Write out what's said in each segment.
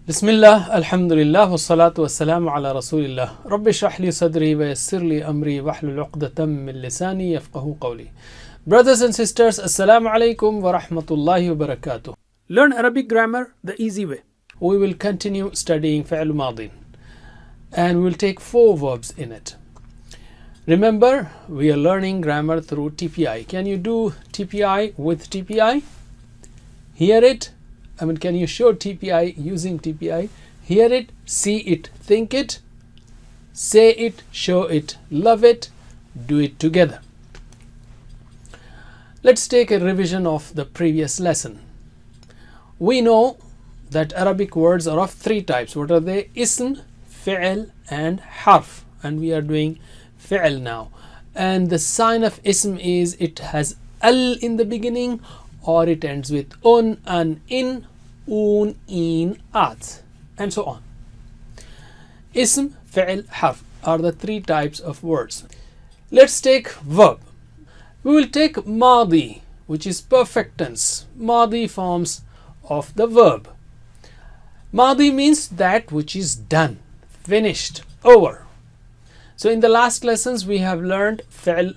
Bismillah, alhamdulillah, wassalatu wassalamu ala rasulillah. Rabbi shrah li sadri wa yassir li amri wahlul uqdatam min lisani yafqahu qawli. Brothers and sisters, assalamu alaikum wa rahmatullahi wa barakatuh. Learn Arabic grammar the easy way. We will continue studying fi'l madin and we will take 4 verbs in it. Remember, we are learning grammar through TPI. Can you do TPI with TPI? Hear it. Can you show TPI using TPI? Hear it, see it, think it, say it, show it, love it, do it together. Let's take a revision of the previous lesson. We know that Arabic words are of 3 types. What are they? Ism, fi'l and harf. And we are doing fi'l now. And the sign of ism is it has al in the beginning, or it ends with un, an, in, un, in, at, and so on. Ism, fi'l, harf are the 3 types of words. Let's take verb. We will take madi, which is perfect tense, madi forms of the verb. Madi means that which is done, finished, over. So in the last lessons we have learned fi'l,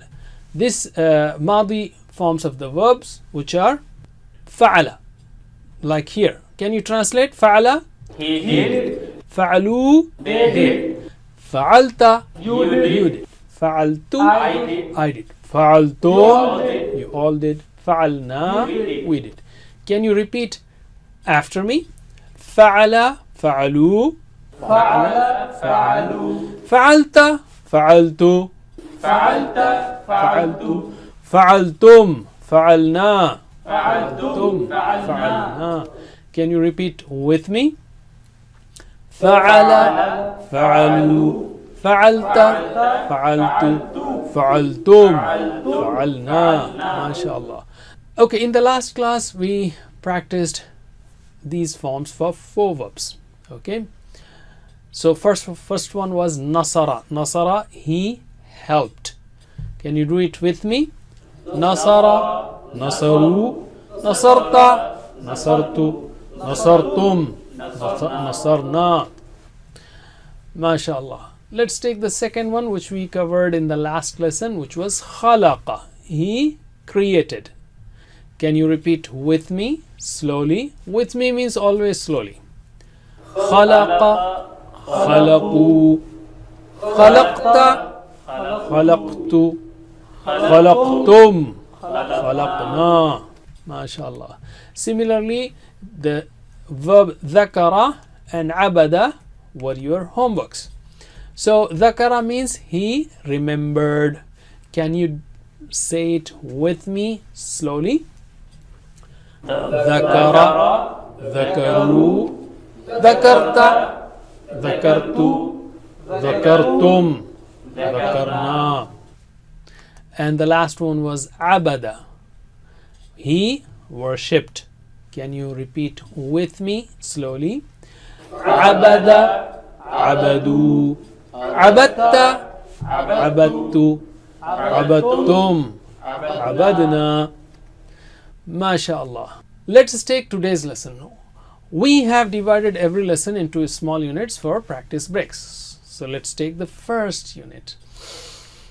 this madi forms of the verbs, which are fa'ala, like here. Can you translate? Fa'ala, he did. Fa'alu, They did. Fa'alta, You did. Fa'altu, I did. I did. Fa'altum, You all did. you all did. Fa'alna, We did. we did. Can you repeat after me? Fa'ala, fa'alu, فعل فعلوا fa'alta, fa'altu, فعلت فعلت fa'altum, fa'alna, فعلتم فعلنا fa'alna. Can you repeat with me? Fa'ala, fa'alu, fa'alta, fa'altu, fa'altum, fa'alna. MashaAllah. Okay, in the last class we practiced these forms for 4 verbs. Okay, so first one was nasara. Nasara, he helped. Can you do it with me? Nasara, nasaru, nasarta, nasartu, nasartum, nasarna. MashaAllah. Let's take the second one, which we covered in the last lesson, which was khalaqa. He created. Can you repeat with me slowly? With me means always slowly. Khalaqa, khalaqu, khalaqta, khalaqtu, khalaqtum, khalaqna. MashaAllah. Similarly, the verb dhakara and abada were your homeworks. So dhakara means he remembered. Can you say it with me slowly? Dhakara, dhakaru, dhakarta, dhakartu, dhakartum, dhakarna. And the last one was abada. He worshipped. Can you repeat with me slowly? Abada, abadu, abatta, abattu, abattum, abadna. MashaAllah. Let's take today's lesson. We have divided every lesson into small units for practice breaks. So let's take the first unit,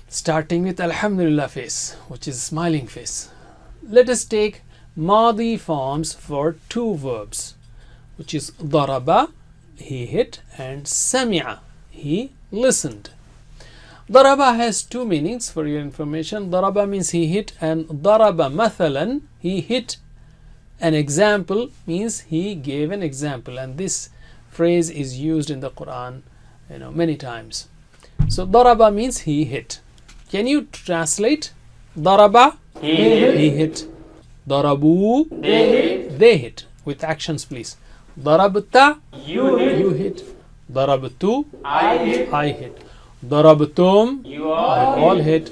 starting with Alhamdulillah face, which is smiling face. Let us take madi forms for 2 verbs, which is daraba, he hit, and sami'a, he listened. Daraba has 2 meanings for your information. Daraba means he hit, and daraba mathalan, he hit an example, means he gave an example. And this phrase is used in the Quran many times. So daraba means he hit. Can you translate? Daraba, he hit. Darabu, they hit. With actions, please. Darabta, You did. you hit. Darabtu, I did. I hit. Darabtum, You all we all hit.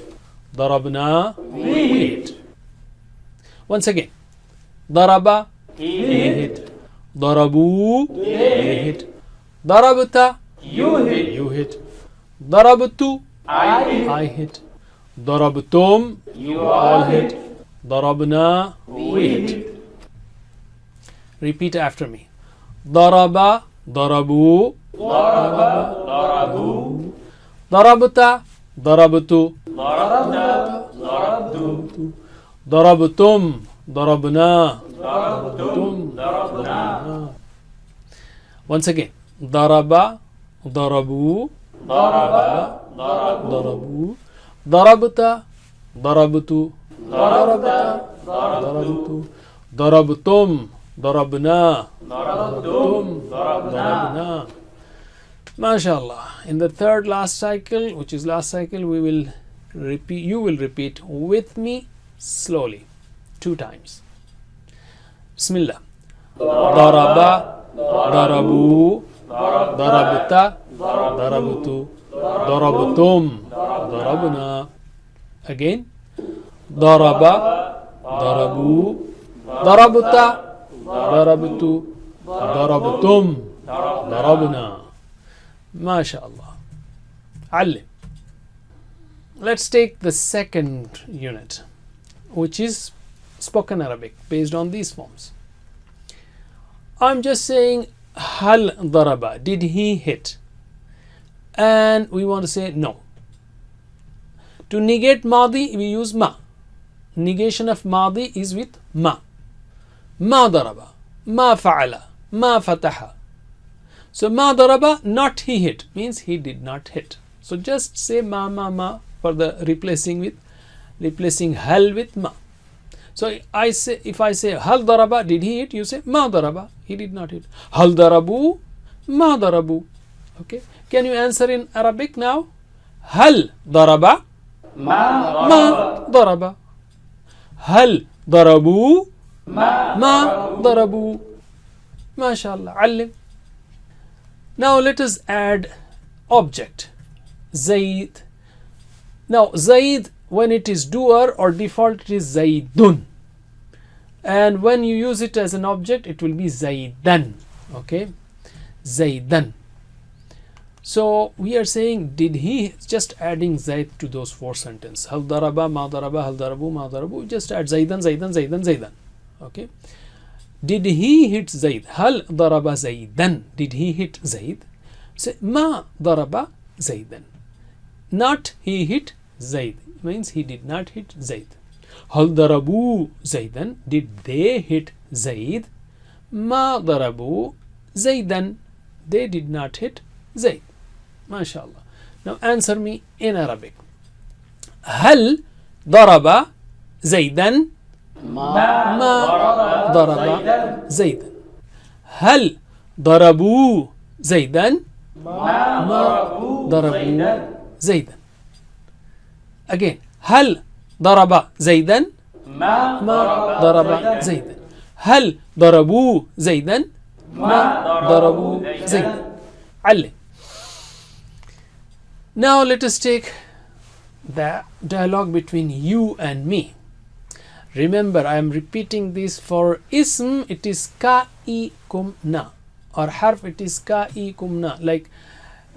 Darabna, We hit. Once again. Daraba, He he did. hit. Darabu, they hit. Darabta, You did. you hit. Darabtu, I did. I hit. Darabtum, You all all hit. did. Darabna, We did. repeat after me. Daraba, ضربوا ضربوا ضربت ضربت ضربت ضربتم ضربنا ضربنا once again ضرب ضربوا ضربوا ضربت ضربت ضربت ضربتم ضربنا ضربنا MashaAllah. In the third last cycle, which is last cycle, we will repeat, you will repeat with me slowly 2 times. Bismillah. ضرب ضربوا ضربت ضربت ضربتم ضربنا. Again. ضرب ضربوا ضربت ضربت ضربتم ضربنا. MashaAllah. علم. Let's take the second unit, which is spoken Arabic based on these forms. I'm just saying hal daraba, did he hit? And we want to say no. To negate madi, we use ma. Negation of madi is with ma. Ma daraba, ma fa'ala, ma fataha. So ma daraba, not he hit, means he did not hit. So just say ma for the replacing hal with ma. So if I say hal daraba, did he hit? You say ma daraba, he did not hit. Hal darabu, ma darabu. Okay. Can you answer in Arabic now? Hal daraba, ma daraba. Hal darabu, ma darabu. MashaAllah. Allim. Now let us add object. Zaid. Now Zaid, when it is doer or default, it is Zaidun. And when you use it as an object, it will be Zaidan. Okay. Zaidan. So we are saying, did he, just adding Zaid to those 4 sentences. Hal daraba, ma daraba, hal darabu, ma darabu. Just add Zaidan, Zaidan, Zaidan, Zaidan. Okay. Did he hit Zaid? Hal daraba Zaidan. Did he hit Zaid? Say ma daraba Zaidan. Not he hit Zaid. Means he did not hit Zaid. Hal darabu Zaidan. Did they hit Zaid? Ma darabu Zaidan. They did not hit Zaid. MashaAllah. Now answer me in Arabic. Hal daraba Zaidan. ما ضرب زيدا. هل ضربوا زيدا؟ ما ضربوا زيدا. Again. هل ضرب زيدا؟ ما ضرب زيدا. هل ضربوا زيدا؟ ما ضربوا زيدا. علم. Now let us take the dialogue between you and me. Remember, I am repeating this for ism, it is ka-i kum-na, or harf, it is ka-i kum-na, like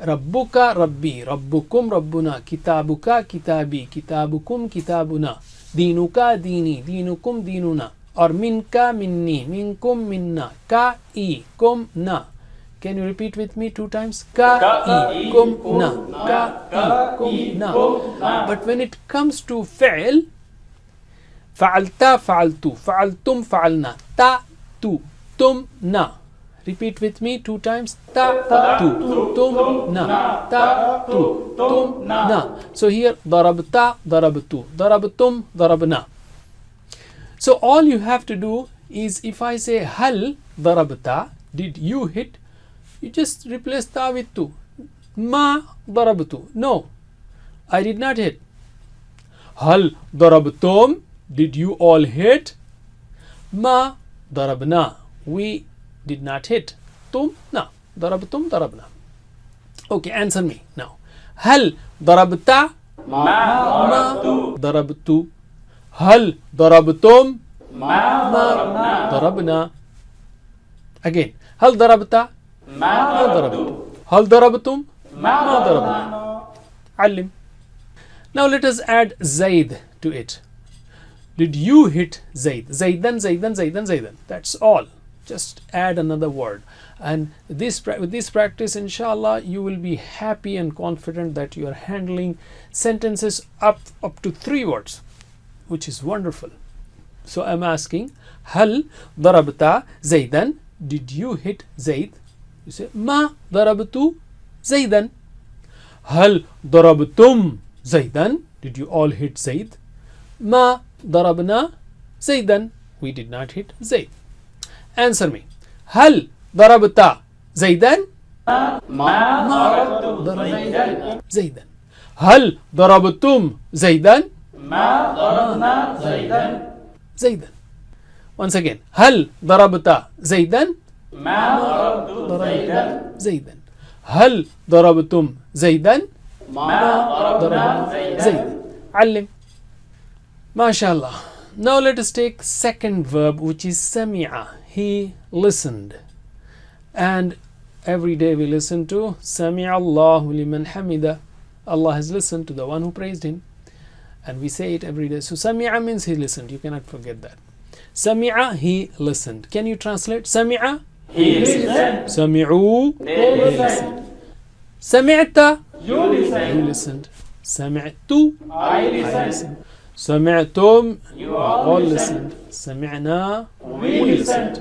Rabbuka Rabbi, Rabbukum Rabbuna, Kitabuka Kitabi, Kitabukum Kitabuna, Dinuka Dini, Dinukum Dinuna, or Minka Minni, Minkum Minna, ka-i kum-na. Can you repeat with me 2 times? Ka-i kum-na, ka-i kum-na. But when it comes to fi'l, فعلتا فعلتو فعلتم فعلنا تا تو تم نا. Repeat with me 2 times. تا تو تم نا تا تو تم نا. So here ضربتا ضربتو ضربتم ضربنا. So all you have to do is, if I say هل ضربتا, did you hit, you just replace ta with tu. ما ضربتو, no, I did not hit. هل ضربتم, did you all hit? Ma darabna, we did not hit. Tum na, darabtum darabna. Okay, answer me now. Hal darabta? Ma darabtu. Hal darabtum? Ma darabna. Again. Hal darabta? Ma darabtu. Hal darabtum? Ma darabna. Alim. Now let us add Zaid to it. Did you hit Zaid? Zaidan, Zaidan, Zaidan, Zaidan. That's all. Just add another word. And with this practice, inshallah, you will be happy and confident that you are handling sentences up to 3 words, which is wonderful. So I'm asking, هل ضربت زيدا? Did you hit Zaid? You say, ما ضربت زيدا. هل ضربتم زيدا? Did you all hit Zaid? ما ضربنا زيدا. We did not hit Zaid. Answer me. هل ضربت زيدا؟ ما ضربت زيدا. زيدا. هل ضربتم زيدا؟ ما ضربنا زيدا. زيدا. Once again. هل ضربت زيدا؟ ما ضربت زيدا. زيدا. هل ضربتم زيدا؟ ما ضربنا زيدا. زيدا. علم. ما شاء الله. Now let us take second verb, which is سمع. He listened. And every day we listen to سمع الله لمن حمده. Allah has listened to the one who praised him. And we say it every day. So سمع means he listened. You cannot forget that. سمع, he listened. Can you translate? سمع, He listened. سمعوا, They they listened. listened. سمعت, You you listened. listened. سمعت, I I listened. listened. سمعتم, You all listened. listened. سمعنا, We listened.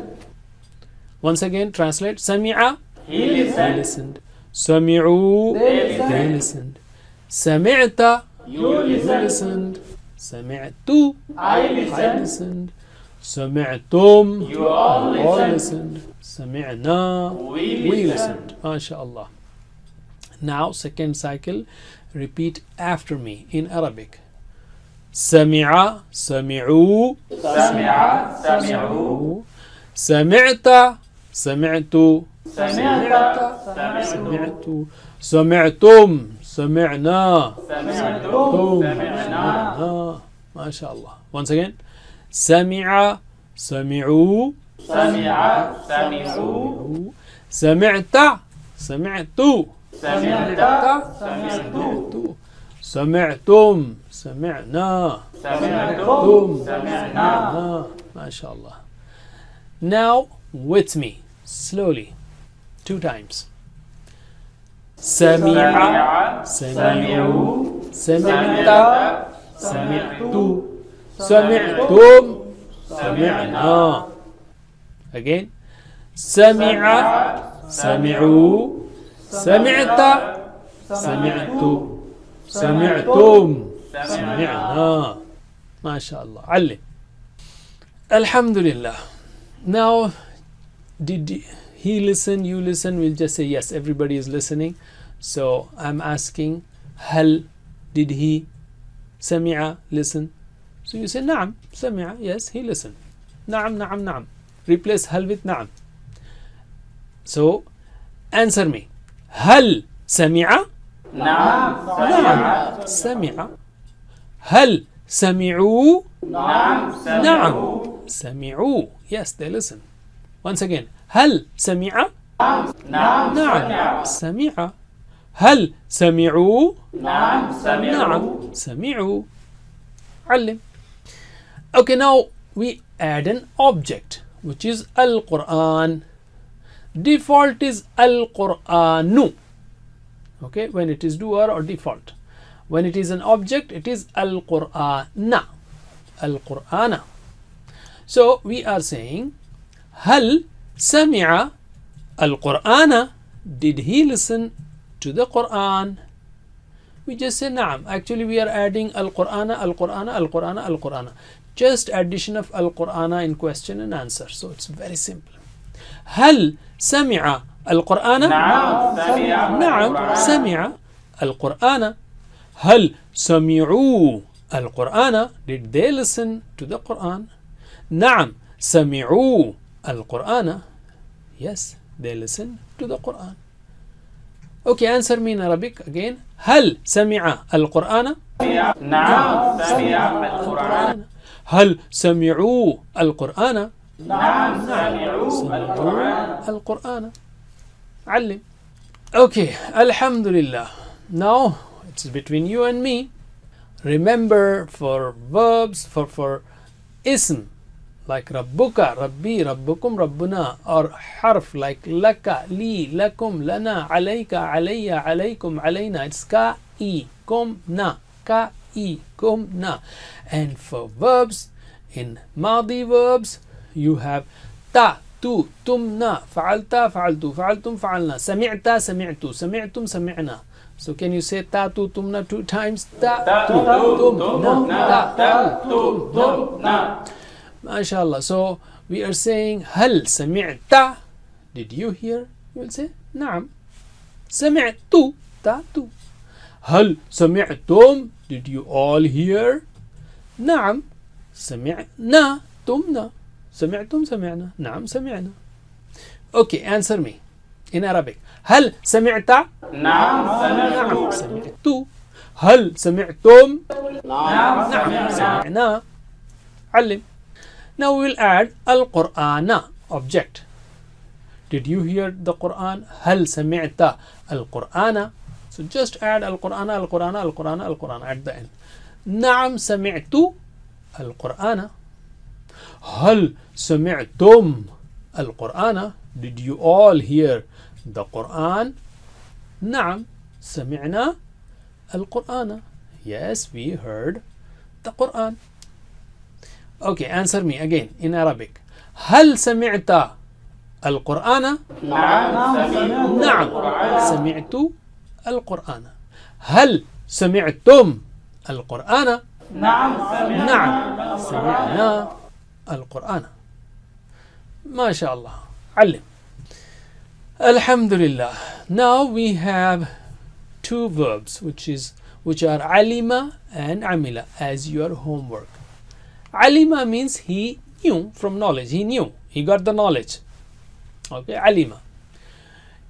Once again, translate. سمع, He he listened. listened. سمعوا, They they listened. listened. سمعت, You you listened. listened. سمعت, I I listened. listened. سمعتم, You all all listened. listened. سمعنا, We we listened. listened. MashaAllah. Now, second cycle, repeat after me in Arabic. سمع, سمعوا, سمع سمعوا. سمعت, سمعت, سمعت سمعت. سمعت, سمعتم, سمعنا, سمعتم سمعنا. سمعنا. ما شاء الله. Once again. سمع, سمعوا, سمع سمعوا. سمعت, سمعت, سمعت سمعت. سمعتم, سمعنا, سمعتم سمعنا. ما شاء الله. Now with me slowly 2 times. سمع, سمع سمعوا, سمعوا. سمعت, سمعت سمعت, سمعتم, سمعنا. Again. سمع, سمعوا, سمعت, سمعت, سمعتم, سمعنا. ما شاء الله. علم. Alhamdulillah. Now, did he listen, you listen? We'll just say yes, everybody is listening. So I'm asking, هل, did he, سمع, listen? So you say نعم, سمع, yes, he listened. نعم, نعم, نعم. Replace هل with نعم. So answer me. هل سمع؟ نعم نعم, سمع. سمع. هل سمعوا؟ نعم نعم, سمعوا. سمعوا. Yes, they listen. Once again. هل سمع؟ نعم نعم, سمع. سمع. هل سمعوا؟ نعم سمعوا. نعم, سمعوا. علم. Okay, now we add an object, which is Al-Quran. Default is Al-Quranu. Okay, when it is doer or default. When it is an object, it is Al-Qur'ana. Al-Qur'ana. So we are saying, هل سمع القرآن? Did he listen to the Quran? We just say نعم. Actually we are adding Al-Qur'ana, Al-Qur'ana, Al-Qur'ana, Al-Qur'ana. Just addition of Al-Qur'ana in question and answer. So it's very simple. هل سمع القرآن؟ نعم سمع. نعم, سمع القرآن. هل سمعوا القرآن? Did they listen to the Quran? نعم, سمعوا القرآن. Yes, they listen to the Quran. Okay, answer me in Arabic again. هل سمع القرآن؟ نعم سمع القرآن. هل سمعوا القرآن؟ نعم سمعوا القرآن. القرآن. علم. Okay, Alhamdulillah. Now it's between you and me. Remember, for verbs, for ism, like Rabbuka, Rabbi, Rabbukum, Rabbuna, or harf like Laka, Li, Lakum, Lana, Alayka, Alayya, Alaykum, Alayna. It's Ka, I, Kum, Na, Ka, I, Kum, Na. And for verbs, in Madi verbs, you have Ta, Tu, Tumna, Fa'alta, Fa'altu, Fa'altum, Fa'alna, Sami'ta, Sami'tu, Sami'tum, Sami'na. So can you say Ta, Tu, Tumna 2 times? Ta, Tu, Tumna, Ta, Tu, Tumna. MashaAllah. So we are saying Hal Sami'ta. Did you hear? You will say Naam. Sami'tu, Ta, Tu. Hal Sami'tum. Did you all hear? Naam. Sami'na, Tumna. Sami'tum, Sami'na. Naam, Sami'na. Okay, answer me in Arabic. هل سمعت؟ نعم سمعت. هل سمعتم؟ نعم سمعنا. علم. Now we will add Al-Qur'ana, object. Did you hear the Quran? هل سمعت القرآن? So just add Al-Qur'ana, Al-Qur'ana, Al-Qur'ana, Al-Qur'ana at the end. نعم سمعت القرآن. هل سمعتم القرآن? Did you all hear the Quran? نعم سمعنا القرآن. Yes, we heard the Quran. Okay, answer me again in Arabic. هل سمعت القرآن؟ نعم سمعت القرآن. هل سمعتم القرآن؟ نعم سمعنا القرآن. ما شاء الله. علم. Alhamdulillah. Now we have two verbs which are alima and amila as your homework. Alima means he knew from knowledge. He knew. He got the knowledge. Okay, alima.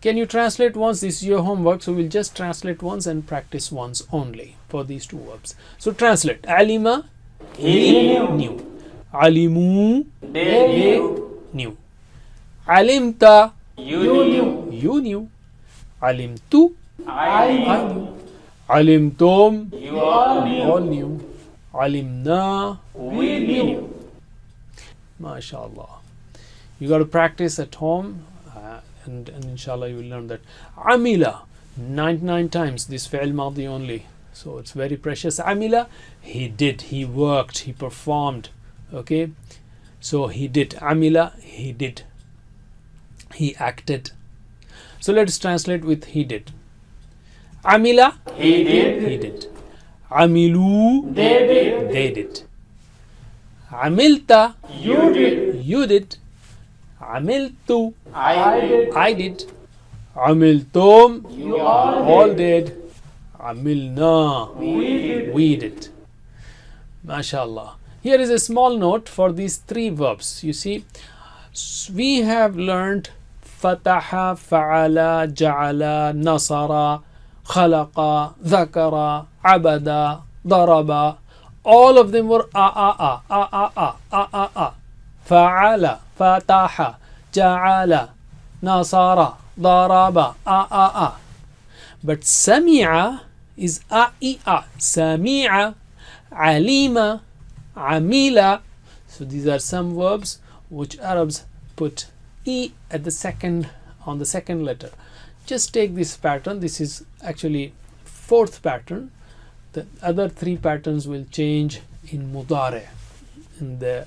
Can you translate once? This is your homework, so we'll just translate once and practice once only for these two verbs. So translate. Alima, he knew. Alimu, they knew. Alimta, you knew. Alimtu, I knew. Alimtum, You all knew. knew. Alimna, We knew. MashaAllah. You got to practice at home and inshallah you will learn that. Amila, 99 times this fi'l madi only. So it's very precious. Amila, he did, he worked, he performed. Okay. So he did. Amila, he did. He acted. So let's translate with he did. Amila, He did. he did. Amilu, they did. Amilta, You did. you did. Amiltu, I did. I did. Amiltum, You all all did. Amilna, did. we did. MashaAllah. Here is a small note for these three verbs. You see, we have learned fataha, fa'ala, ja'ala, nasara, khalaqa, dhakara, abada, daraba. All of them were a. Fa'ala, fataha, ja'ala, nasara, daraba, a. But sami'a is a. Sami'a, alima, amila. So these are some verbs which Arabs put e at the second, on the second letter. Just take this pattern. This is actually fourth pattern. The other three patterns will change in mudare, in the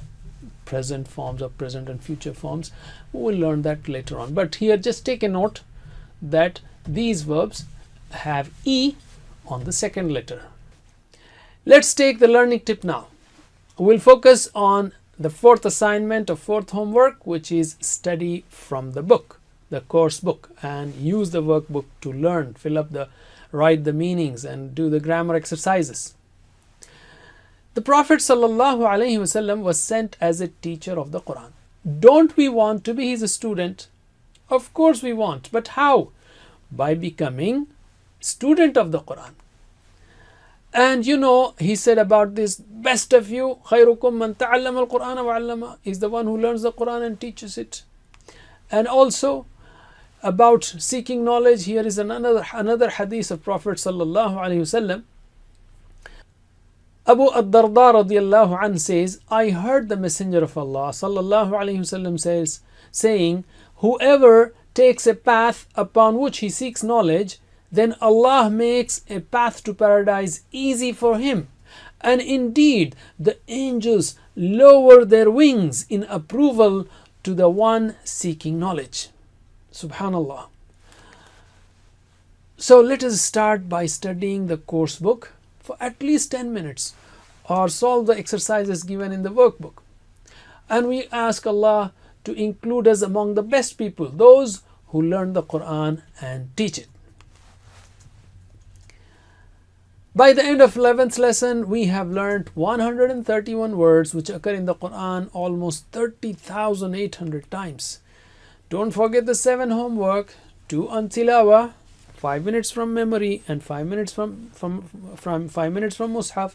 present forms of present and future forms. We will learn that later on. But here just take a note that these verbs have e on the second letter. Let's take the learning tip now. We'll focus on the fourth assignment of fourth homework, which is study from the book, the course book, and use the workbook to learn, write the meanings and do the grammar exercises. The Prophet ﷺ was sent as a teacher of the Quran. Don't we want to be his student? Of course we want, but how? By becoming student of the Quran. And you know, he said about this, best of you, خيركم من تعلم القرآن وعلمه, is the one who learns the Quran and teaches it. And also about seeking knowledge, here is another hadith of Prophet sallallahu alaihi wasallam. Abu ad-Darda radiallahu anh says, I heard the Messenger of Allah sallallahu alayhi wasallam saying, whoever takes a path upon which he seeks knowledge, then Allah makes a path to paradise easy for him. And indeed, the angels lower their wings in approval to the one seeking knowledge. Subhanallah. So let us start by studying the course book for at least 10 minutes or solve the exercises given in the workbook. And we ask Allah to include us among the best people, those who learn the Quran and teach it. By the end of 11th lesson, we have learned 131 words which occur in the Quran almost 30,800 times. Don't forget the 7 homework, 2 on tilawah, 5 minutes from memory and 5 minutes from 5 minutes from mushaf,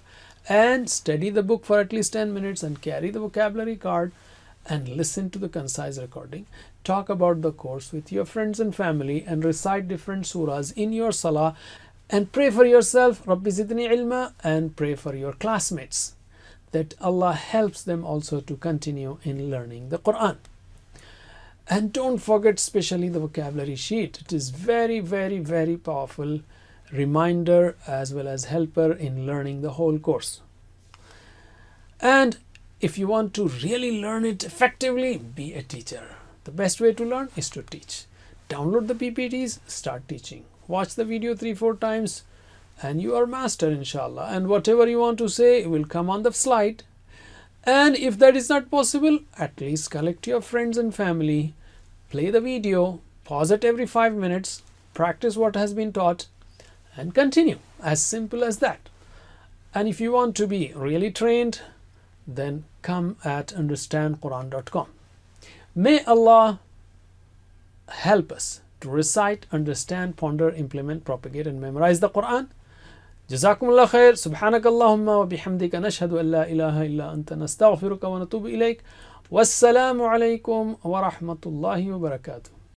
and study the book for at least 10 minutes and carry the vocabulary card and listen to the concise recording. Talk about the course with your friends and family and recite different surahs in your salah and pray for yourself, Rabbi zidni ilma, and pray for your classmates that Allah helps them also to continue in learning the Quran. And don't forget especially the vocabulary sheet. It is very, very, very powerful reminder as well as helper in learning the whole course. And if you want to really learn it effectively, be a teacher. The best way to learn is to teach. Download the PPTs, start teaching. Watch the video 3-4 times and you are master, inshallah. And whatever you want to say will come on the slide. And if that is not possible, at least collect your friends and family, play the video, pause it every 5 minutes, practice what has been taught, and continue. As simple as that. And if you want to be really trained, then come at understandquran.com. May Allah help us to recite, understand, ponder, implement, propagate, and memorize the Quran. Jazakumullah khair. Subhanakallahumma wa bihamdika nashhadu an la ilaha illa anta nastaghfiruka wa natubu ilayk. Wassalamu alaikum wa rahmatullahi wa barakatuh.